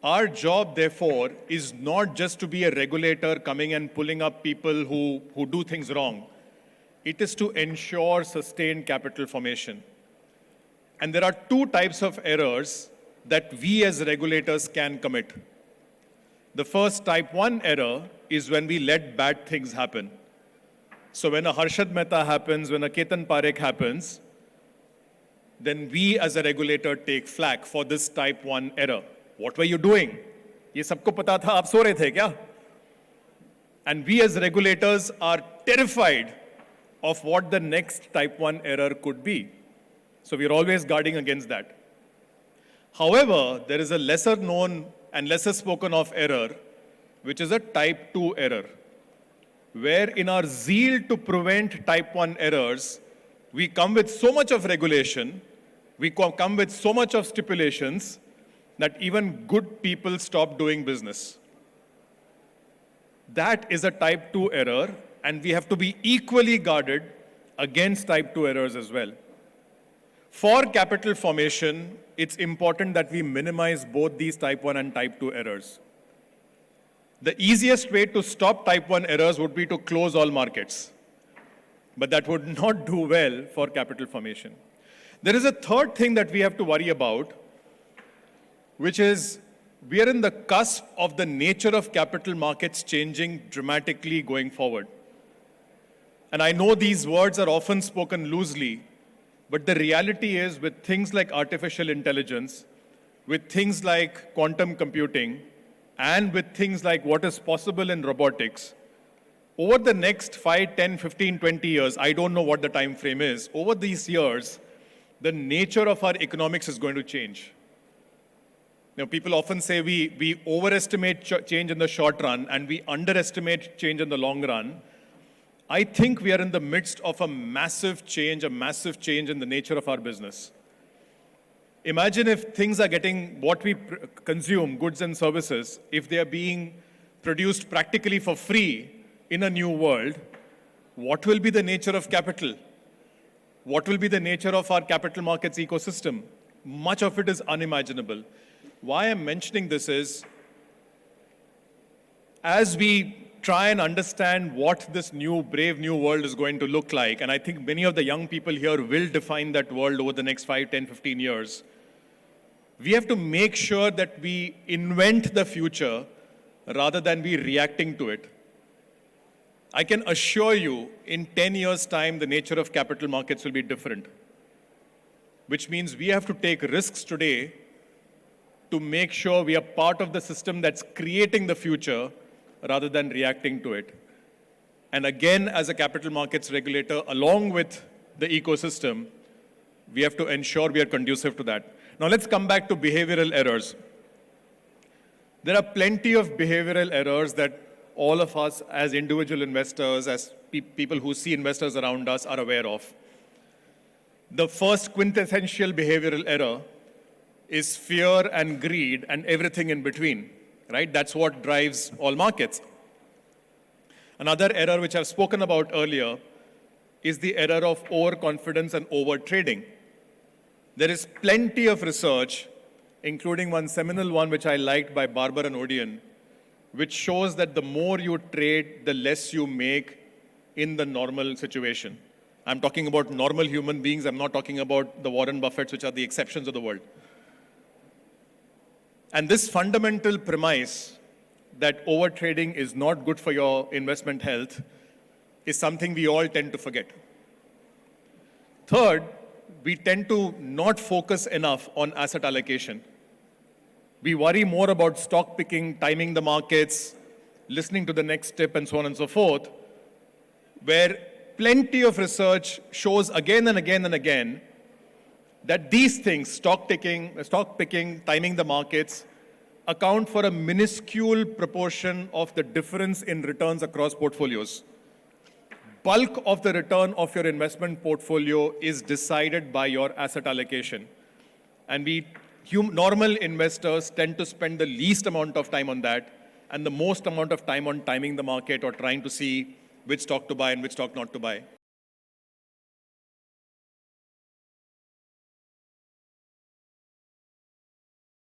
Our job, therefore, is not just to be a regulator coming and pulling up people who do things wrong. It is to ensure sustained capital formation. And there are two types of errors that we as regulators can commit. The first type 1 error is when we let bad things happen. So when a Harshad Mehta happens, when a Ketan Parekh happens, then we as a regulator take flak for this type 1 error. What were you doing? ये सबको पता था, आप सो रहे थे क्या? And we as regulators are terrified of what the next type 1 error could be. So we are always guarding against that. However, there is a lesser known and lesser spoken of error, which is a type 2 error, where in our zeal to prevent type 1 errors, we come with so much of regulation, we come with so much of stipulations, that even good people stop doing business. That is a type 2 error, and we have to be equally guarded against type 2 errors as well. For capital formation, it's important that we minimize both these type 1 and type 2 errors. The easiest way to stop type 1 errors would be to close all markets. But that would not do well for capital formation. There is a third thing that we have to worry about, which is we are in the cusp of the nature of capital markets changing dramatically going forward. And I know these words are often spoken loosely, but the reality is with things like artificial intelligence, with things like quantum computing, and with things like what is possible in robotics, over the next 5, 10, 15, 20 years, I don't know what the time frame is, over these years, the nature of our economics is going to change. Now, people often say we overestimate change in the short run and we underestimate change in the long run. I think we are in the midst of a massive change in the nature of our business. Imagine if things are getting what we consume, goods and services, if they are being produced practically for free in a new world, what will be the nature of capital? What will be the nature of our capital markets ecosystem? Much of it is unimaginable. Why I'm mentioning this is, as we try and understand what this new, brave new world is going to look like, and I think many of the young people here will define that world over the next 5, 10, 15 years, we have to make sure that we invent the future rather than be reacting to it. I can assure you, in 10 years' time, the nature of capital markets will be different, which means we have to take risks today to make sure we are part of the system that's creating the future rather than reacting to it. And again, as a capital markets regulator, along with the ecosystem, we have to ensure we are conducive to that. Now let's come back to behavioral errors. There are plenty of behavioral errors that all of us as individual investors, as people who see investors around us are aware of. The first quintessential behavioral error is fear and greed and everything in between, right? That's what drives all markets. Another error which I've spoken about earlier is the error of overconfidence and overtrading. There is plenty of research, including one seminal one which I liked by Barber and Odeon, which shows that the more you trade, the less you make in the normal situation. I'm talking about normal human beings. I'm not talking about the Warren Buffetts, which are the exceptions of the world. And this fundamental premise that overtrading is not good for your investment health is something we all tend to forget. Third, we tend to not focus enough on asset allocation. We worry more about stock picking, timing the markets, listening to the next tip, and so on and so forth, where plenty of research shows again and again and again that these things, stock picking, timing the markets, account for a minuscule proportion of the difference in returns across portfolios. Bulk of the return of your investment portfolio is decided by your asset allocation. And normal investors tend to spend the least amount of time on that and the most amount of time on timing the market or trying to see which stock to buy and which stock not to buy.